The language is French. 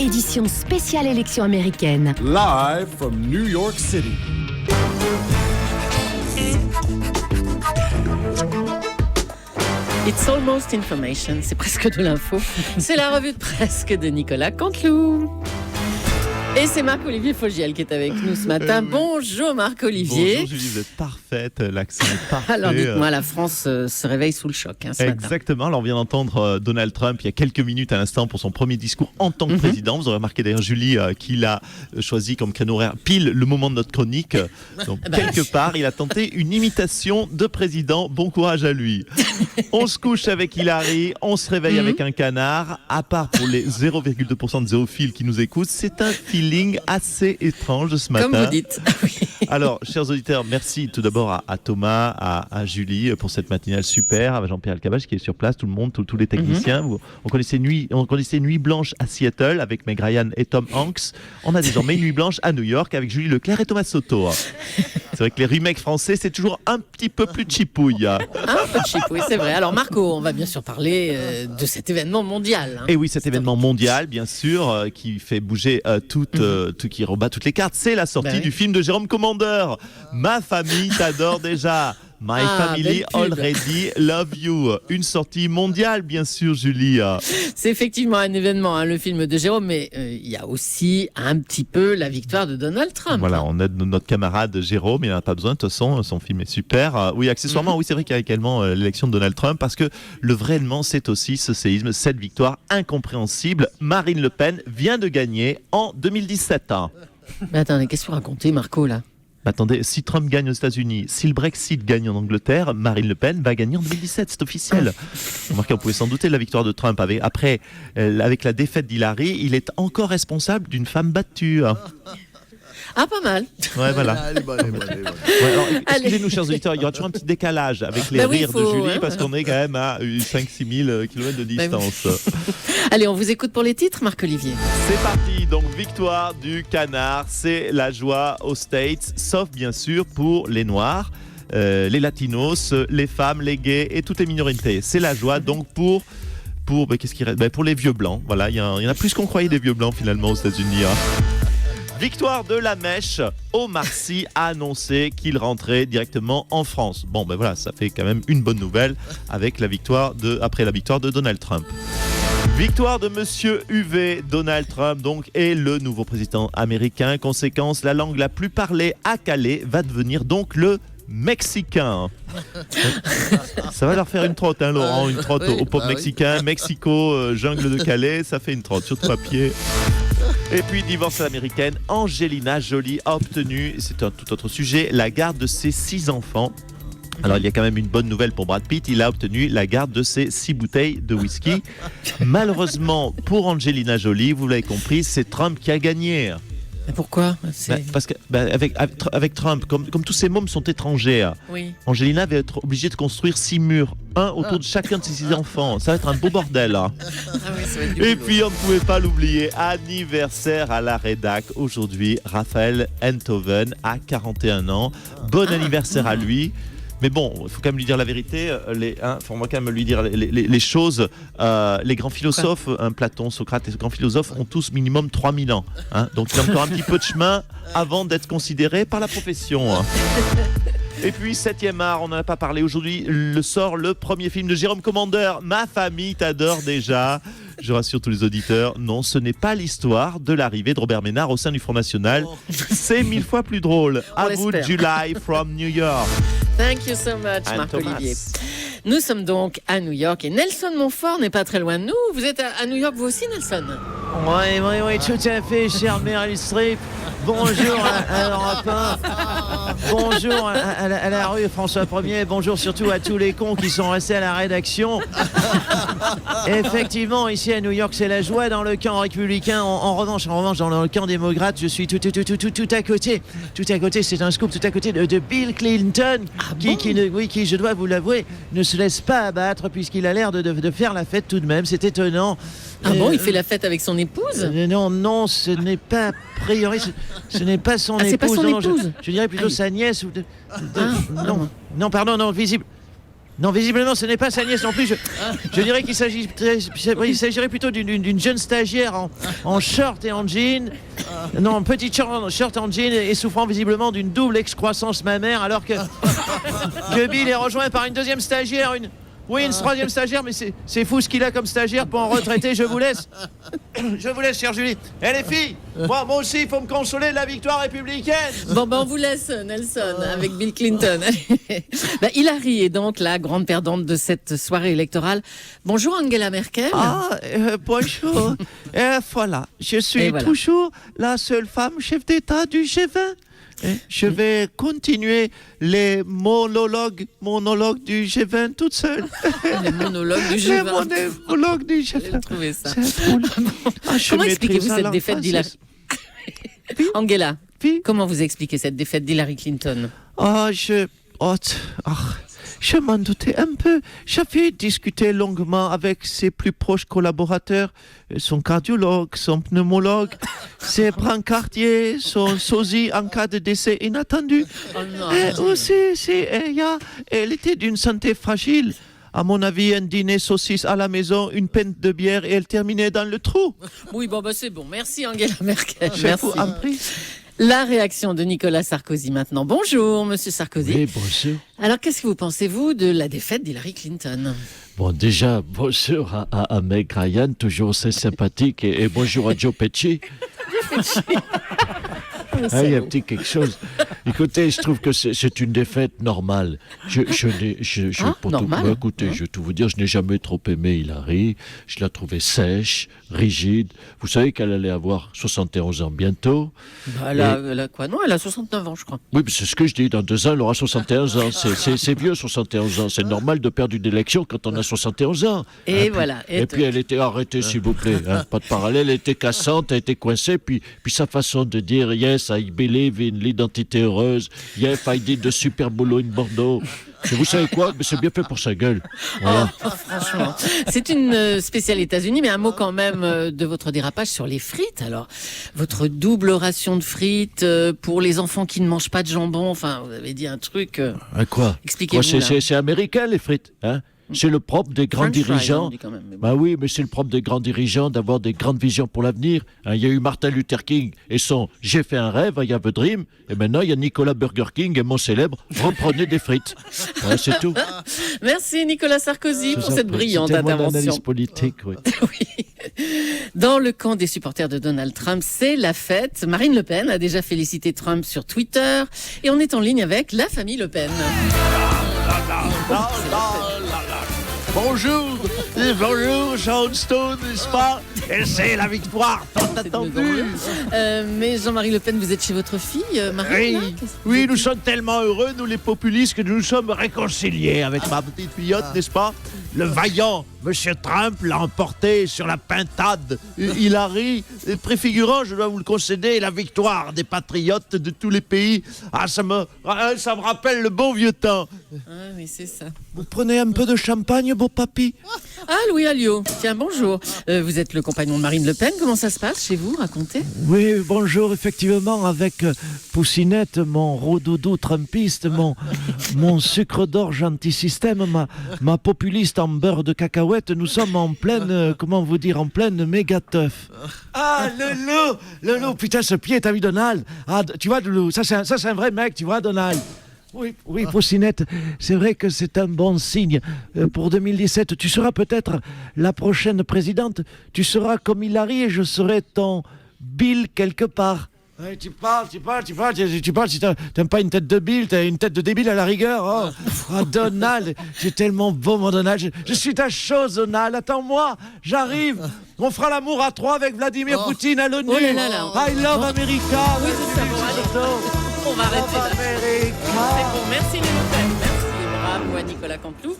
édition spéciale élection américaine. Live from New York City. It's almost information, c'est presque de l'info. C'est la revue de presse de Nicolas Canteloup. Et c'est Marc-Olivier Fogiel qui est avec nous ce matin. Bonjour Marc-Olivier. Bonjour Julie, vous êtes parfaite, l'accent est parfait. Alors dites-moi, la France se réveille sous le choc ce matin. Exactement, alors on vient d'entendre Donald Trump il y a quelques minutes à l'instant pour son premier discours en tant que président. Vous aurez remarqué d'ailleurs Julie qu'il a choisi comme créneau horaire pile le moment de notre chronique. Donc quelque part, il a tenté une imitation de président. Bon courage à lui. On se couche avec Hillary, on se réveille avec un canard. À part pour les 0,2% de zéophiles qui nous écoutent, c'est un feeling assez étrange de ce matin. Comme vous dites. Alors, chers auditeurs, merci tout d'abord à Thomas, à Julie pour cette matinale super, à Jean-Pierre Alcabache qui est sur place, tout le monde, tous les techniciens. On connaissait Nuit Blanche à Seattle avec Meg Ryan et Tom Hanks. On a désormais Nuit Blanche à New York avec Julie Leclerc et Thomas Soto. C'est vrai que les remakes français, c'est toujours un petit peu plus chipouille. Un peu chipouille, c'est vrai. Alors Marco, on va bien sûr parler de cet événement mondial. Et oui, cet événement mondial, bien sûr, qui fait bouger qui rebat toutes les cartes. C'est la sortie du film de Jérôme Commandeur. Ma famille t'adore déjà. My Family Already Love You. Une sortie mondiale, bien sûr, Julie. C'est effectivement un événement, le film de Jérôme, mais il y a aussi un petit peu la victoire de Donald Trump. Voilà, on aide notre camarade Jérôme, il n'en a pas besoin, de toute façon, son film est super. Oui, accessoirement, oui, c'est vrai qu'il y a également l'élection de Donald Trump, parce que le vrai élément, c'est aussi ce séisme, cette victoire incompréhensible. Marine Le Pen vient de gagner en 2017. Mais attendez, qu'est-ce que vous racontez, Marco, là ? Attendez, si Trump gagne aux États-Unis, si le Brexit gagne en Angleterre, Marine Le Pen va gagner en 2017, c'est officiel. Remarquez, on pouvait s'en douter de la victoire de Trump. Après, avec la défaite d'Hillary, il est encore responsable d'une femme battue. Ah, pas mal. Ouais, voilà. Alors, excusez-nous, chers auditeurs, il y aura toujours un petit décalage avec les rires de Julie, parce qu'on est quand même à 5-6 000 km de distance. Allez, on vous écoute pour les titres, Marc-Olivier. C'est parti, donc victoire du canard, c'est la joie aux States, sauf bien sûr pour les Noirs, les Latinos, les femmes, les gays et toutes les minorités. C'est la joie donc pour qu'est-ce qui reste ? Pour les vieux blancs. Voilà, il y en a plus qu'on croyait des vieux blancs finalement aux États-Unis. Victoire de la mèche, Omar Sy a annoncé qu'il rentrait directement en France. Bon, voilà, ça fait quand même une bonne nouvelle après la victoire de Donald Trump. Victoire de Monsieur UV, Donald Trump donc est le nouveau président américain. Conséquence, la langue la plus parlée à Calais va devenir donc le mexicain. Ça va leur faire une trotte, Laurent, une trotte aux pauvres mexicains. Mexico, jungle de Calais, ça fait une trotte sur 3 pieds. Et puis, divorce à l'américaine, Angelina Jolie a obtenu, c'est un tout autre sujet, la garde de ses 6 enfants. Alors, il y a quand même une bonne nouvelle pour Brad Pitt, il a obtenu la garde de ses 6 bouteilles de whisky. Malheureusement, pour Angelina Jolie, vous l'avez compris, c'est Trump qui a gagné. Mais pourquoi ? Parce que avec Trump, comme tous ces mômes sont étrangers, Angelina va être obligée de construire 6 murs, un autour de chacun de ses 6 enfants. Ça va être un beau bordel. Et puis on ne pouvait pas l'oublier, anniversaire à la rédac aujourd'hui, Raphaël Enthoven a 41 ans. Bon anniversaire à lui. Mais bon, il faut quand même lui dire la vérité. Faut moi quand même lui dire les choses. Les grands philosophes, Platon, Socrate, les grands philosophes ont tous minimum 3000 ans. Donc il y a encore un petit peu de chemin avant d'être considéré par la profession. Et puis, 7e art, on n'en a pas parlé aujourd'hui, sort le premier film de Jérôme Commandeur, Ma famille t'adore déjà. Je rassure tous les auditeurs, non, ce n'est pas l'histoire de l'arrivée de Robert Ménard au sein du Front National. C'est 1000 fois plus drôle. À vous, July from New York. Thank you so much, Marc-Olivier. Nous sommes donc à New York et Nelson Montfort n'est pas très loin de nous. Vous êtes à New York vous aussi, Nelson ? Oui, tout à fait, cher Meryl Streep. Bonjour à l'Europe 1. Bonjour à la rue François 1er. Bonjour surtout à tous les cons qui sont restés à la rédaction. Effectivement, ici à New York, c'est la joie dans le camp républicain. En revanche, dans le camp démocrate, je suis tout à côté. Tout à côté, c'est un scoop, tout à côté de Bill Clinton, qui, je dois vous l'avouer, ne se laisse pas abattre puisqu'il a l'air de faire la fête tout de même. C'est étonnant. Ah bon, il fait la fête avec son épouse ? Non, ce n'est pas a priori, ce n'est pas son épouse. C'est pas son épouse. Je dirais plutôt sa nièce. Non, visible. Non, visiblement, ce n'est pas sa nièce non plus. Je dirais qu'il s'agirait plutôt d'une jeune stagiaire en short et en jean. Non, petite short en jean et souffrant visiblement d'une double excroissance mammaire, alors que Bill est rejoint par une deuxième stagiaire, une troisième stagiaire, mais c'est fou ce qu'il a comme stagiaire pour en retraiter. Je vous laisse. Je vous laisse, chère Julie. Eh les filles, moi aussi, il faut me consoler de la victoire républicaine. Bon, on vous laisse, Nelson, avec Bill Clinton. Hillary est donc la grande perdante de cette soirée électorale. Bonjour, Angela Merkel. Bonjour. Voilà, je suis toujours la seule femme chef d'État du G20. Je vais continuer les monologues du G20 toute seule. Les monologues du G20. Les monologues du G20. J'ai trouvé ça. Ah, comment expliquez-vous cette défaite d'Hillary Angela, comment vous expliquez cette défaite d'Hillary Clinton? Je m'en doutais un peu. J'avais discuté longuement avec ses plus proches collaborateurs, son cardiologue, son pneumologue, ses brancardiers, son sosie en cas de décès inattendu. Oh non. Elle était d'une santé fragile. À mon avis, un dîner saucisse à la maison, une pinte de bière et elle terminait dans le trou. Oui, c'est bon. Merci Angela Merkel. Je Merci. vous en prie. La réaction de Nicolas Sarkozy maintenant. Bonjour, Monsieur Sarkozy. Oui, bonjour. Alors, qu'est-ce que vous pensez-vous de la défaite d'Hillary Clinton? Bon, déjà, bonjour à Meg Ryan, toujours assez sympathique, et bonjour à Joe Pesci. Il y a un petit quelque chose. Écoutez, je trouve que c'est une défaite normale. Je vais tout vous dire, je n'ai jamais trop aimé Hillary. Je la trouvais sèche, rigide. Vous savez qu'elle allait avoir 71 ans bientôt. Elle a quoi? Non, elle a 69 ans, je crois. Oui, mais c'est ce que je dis. Dans 2 ans, elle aura 71 ans. C'est vieux, 71 ans. C'est normal de perdre une élection quand on a 71 ans. Et puis elle était arrêtée, s'il vous plaît. Pas de parallèle. Elle était cassante, elle était coincée. Puis sa façon de dire, yes, I believe in l'identité heureuse. Yes, I did the super boulot in Bordeaux. Et vous savez quoi? Mais c'est bien fait pour sa gueule. Voilà. Franchement, c'est une spéciale États-Unis, mais un mot quand même de votre dérapage sur les frites. Alors, votre double ration de frites pour les enfants qui ne mangent pas de jambon. Enfin, vous avez dit un truc. Quoi? Expliquez-vous. C'est américain, les frites, hein? C'est le propre des grands dirigeants. Oui, mais c'est le propre des grands dirigeants d'avoir des grandes visions pour l'avenir. Il y a eu Martin Luther King et son « J'ai fait un rêve », I have a dream. Et maintenant, il y a Nicolas Burger King et mon célèbre « Reprenez des frites ». C'est tout. Merci Nicolas Sarkozy pour cette brillante intervention. Mon analyse politique, oui. Oui. Dans le camp des supporters de Donald Trump, c'est la fête. Marine Le Pen a déjà félicité Trump sur Twitter et on est en ligne avec la famille Le Pen. Bonjour, Sean Stone, n'est-ce pas? Et c'est la victoire tant attendue. Mais Jean-Marie Le Pen, vous êtes chez votre fille, Marine? Oui, nous sommes tellement heureux, nous les populistes, que nous nous sommes réconciliés avec ma petite fillotte, n'est-ce pas? Le vaillant Monsieur Trump l'a emporté sur la pintade. Hillary, préfigurant, je dois vous le concéder, la victoire des patriotes de tous les pays. Ça me rappelle le bon vieux temps. Oui, c'est ça. Vous prenez un peu de champagne, beau papy? Louis Alliot. Tiens, bonjour. Vous êtes le compagnon de Marine Le Pen. Comment ça se passe chez vous? Racontez. Oui, bonjour. Effectivement, avec Poussinette, mon rodoudou trumpiste, mon sucre d'orge anti-système, ma populiste en beurre de cacahuète, nous sommes en pleine, en pleine méga teuf. Le loup, putain, ce pied, t'as vu Donald? Tu vois, le loup, ça c'est un vrai mec, tu vois, Donald? Oui, Poussinette, c'est vrai que c'est un bon signe. Pour 2017, tu seras peut-être la prochaine présidente. Tu seras comme Hillary et je serai ton Bill quelque part. Ouais, tu parles, si t'aimes pas une tête de Bill, t'as une tête de débile à la rigueur. Donald, c'est tellement beau mon Donald, je suis ta chose Donald, attends-moi, j'arrive, on fera l'amour à 3 avec Vladimir Poutine à l'ONU. I love America. Oui, c'est ça, bon, allez. On va arrêter là. C'est bon, merci les Le Pen, merci, bravo à Nicolas Canteloup.